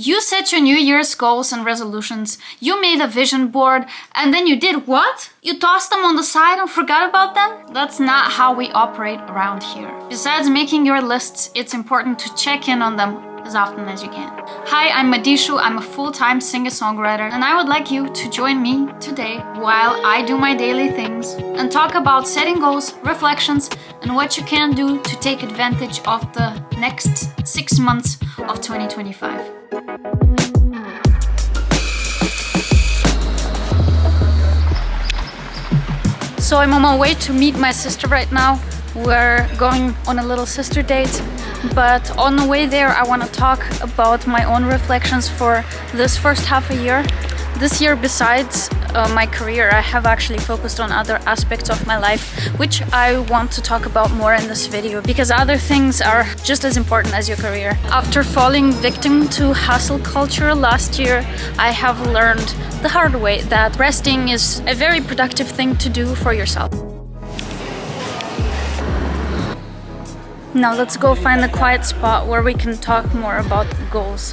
You set your New Year's goals and resolutions, you made a vision board, and then you did what? You tossed them on the side and forgot about them? That's not how we operate around here. Besides making your lists, it's important to check in on them as often as you can. Hi, I'm Madishu, I'm a full-time singer-songwriter, and I would like you to join me today while I do my daily things and talk about setting goals, reflections, and what you can do to take advantage of the next 6 months of 2025. So I'm on my way to meet my sister right now. We're going on a little sister date, but on the way there I want to talk about my own reflections for this first half a year. This year, besides my career, I have actually focused on other aspects of my life, which I want to talk about more in this video, because other things are just as important as your career. After falling victim to hustle culture last year, I have learned the hard way that resting is a very productive thing to do for yourself. Now let's go find a quiet spot where we can talk more about goals.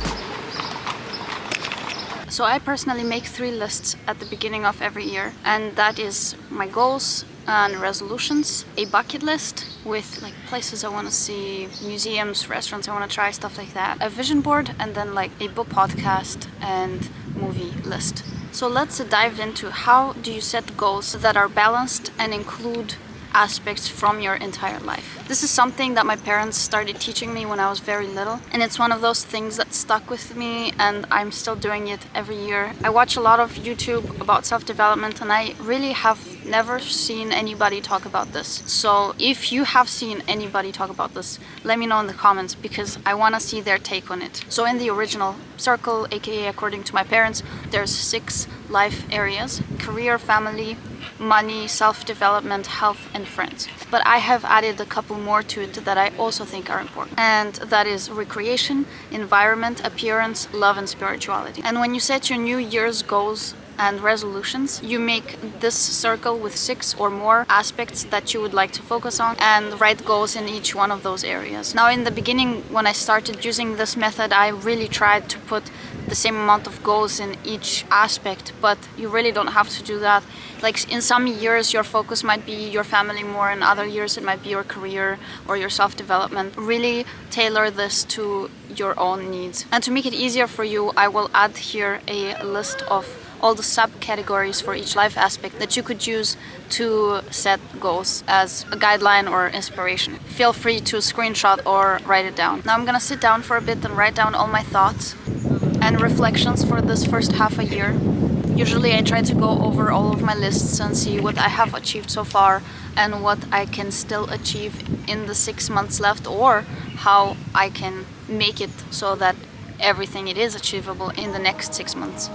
So I personally make 3 lists at the beginning of every year, and that is my goals and resolutions, a bucket list with like places I want to see, museums, restaurants I want to try, stuff like that, a vision board, and then like a book, podcast and movie list. So let's dive into how do you set goals that are balanced and include aspects from your entire life. This is something that my parents started teaching me when I was very little, and it's one of those things that stuck with me, and I'm still doing it every year. I watch a lot of YouTube about self-development, and I really have never seen anybody talk about this. So if you have seen anybody talk about this, let me know in the comments, because I want to see their take on it. So in the original circle, aka according to my parents, there's 6 life areas: career, family, money, self-development, health, and friends. But I have added a couple more to it that I also think are important. And that is recreation, environment, appearance, love, and spirituality. And when you set your New Year's goals and resolutions, you make this circle with 6 or more aspects that you would like to focus on and write goals in each one of those areas. Now, in the beginning, when I started using this method, I really tried to put the same amount of goals in each aspect, but you really don't have to do that. Like in some years your focus might be your family more, in other years it might be your career or your self-development. Really tailor this to your own needs. And to make it easier for you, I will add here a list of all the subcategories for each life aspect that you could use to set goals as a guideline or inspiration. Feel free to screenshot or write it down. Now I'm gonna sit down for a bit and write down all my thoughts and reflections for this first half a year. Usually I try to go over all of my lists and see what I have achieved so far and what I can still achieve in the 6 months left, or how I can make it so that everything it is achievable in the next 6 months.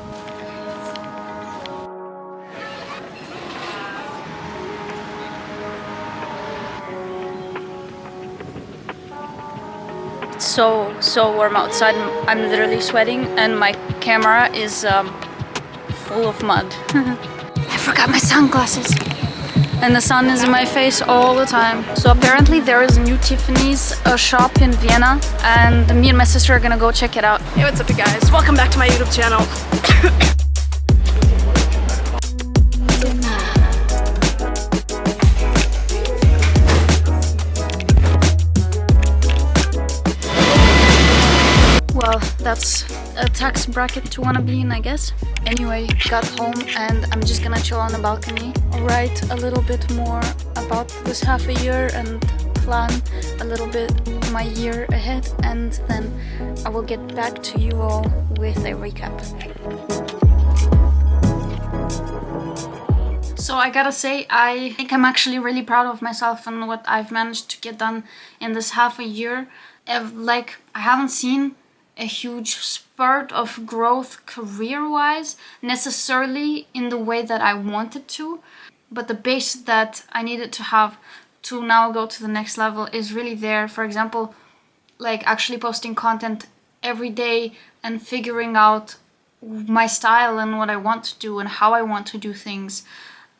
So warm outside. I'm literally sweating and my camera is full of mud. I forgot my sunglasses and the sun is in my face all the time. So apparently there is a new Tiffany's shop in Vienna, and me and my sister are gonna go check it out. Hey, what's up you guys? Welcome back to my YouTube channel. Well, that's a tax bracket to wanna be in, I guess. Anyway, got home and I'm just gonna chill on the balcony, write a little bit more about this half a year and plan a little bit my year ahead, and then I will get back to you all with a recap. So I gotta say, I think I'm actually really proud of myself and what I've managed to get done in this half a year. Like, I haven't seen a huge spurt of growth career-wise, necessarily in the way that I wanted to, but the base that I needed to have to now go to the next level is really there. For example, like actually posting content every day and figuring out my style and what I want to do and how I want to do things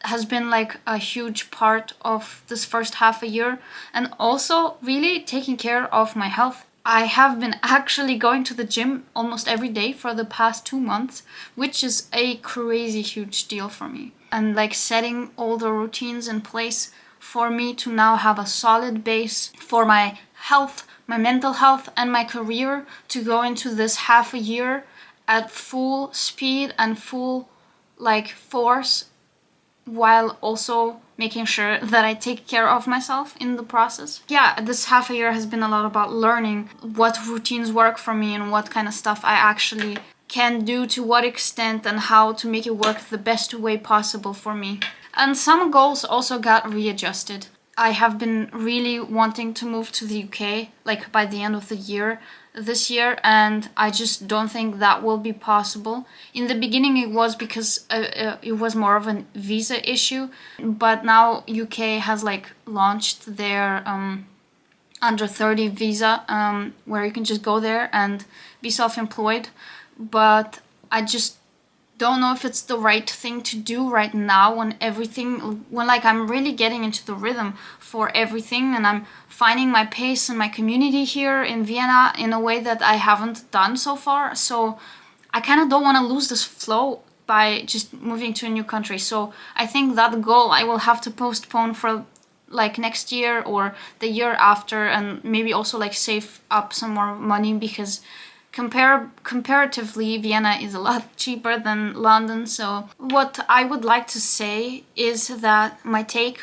has been like a huge part of this first half a year. And also really taking care of my health. I have been actually going to the gym almost every day for the past 2 months, which is a crazy huge deal for me. And like setting all the routines in place for me to now have a solid base for my health, my mental health, and my career to go into this half a year at full speed and full like force, while also making sure that I take care of myself in the process. Yeah, this half a year has been a lot about learning what routines work for me and what kind of stuff I actually can do, to what extent, and how to make it work the best way possible for me. And some goals also got readjusted. I have been really wanting to move to the UK like by the end of the year this year, and I just don't think that will be possible. In the beginning it was because it was more of a visa issue, but now UK has like launched their under 30 visa where you can just go there and be self-employed, but I just don't know if it's the right thing to do right now when like I'm really getting into the rhythm for everything, and I'm finding my pace and my community here in Vienna in a way that I haven't done so far. So I kind of don't want to lose this flow by just moving to a new country. So I think that goal I will have to postpone for like next year or the year after, and maybe also like save up some more money, because comparatively Vienna is a lot cheaper than London. So what I would like to say is that my take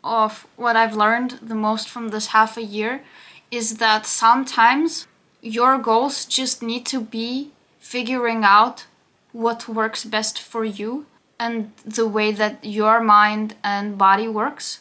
of what I've learned the most from this half a year is that sometimes your goals just need to be figuring out what works best for you and the way that your mind and body works,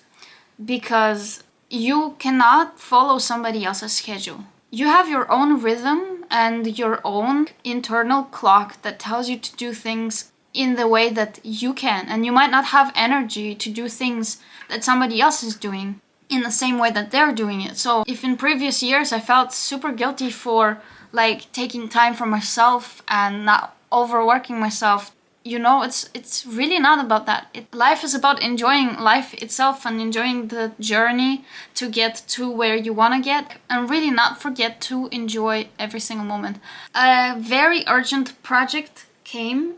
because you cannot follow somebody else's schedule. You have your own rhythm and your own internal clock that tells you to do things in the way that you can, and you might not have energy to do things that somebody else is doing in the same way that they're doing it. So if in previous years I felt super guilty for like taking time for myself and not overworking myself, you know, it's really not about that. Life is about enjoying life itself and enjoying the journey to get to where you want to get, and really not forget to enjoy every single moment. A very urgent project came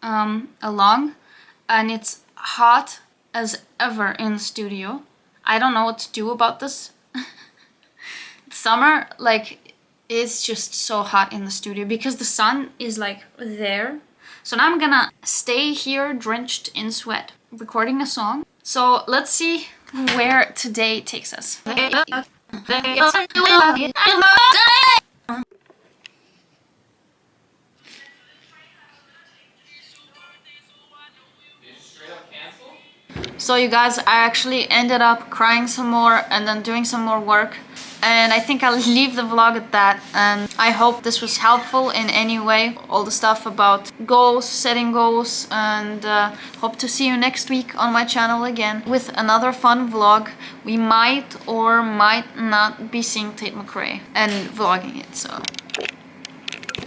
along, and it's hot as ever in the studio. I don't know what to do about this. Summer, like, it's just so hot in the studio because the sun is like there. So now I'm gonna stay here drenched in sweat, recording a song. So let's see where today takes us. So you guys, I actually ended up crying some more and then doing some more work. And I think I'll leave the vlog at that, and I hope this was helpful in any way. All the stuff about goals, setting goals, and hope to see you next week on my channel again with another fun vlog. We might or might not be seeing Tate McRae and vlogging it, so...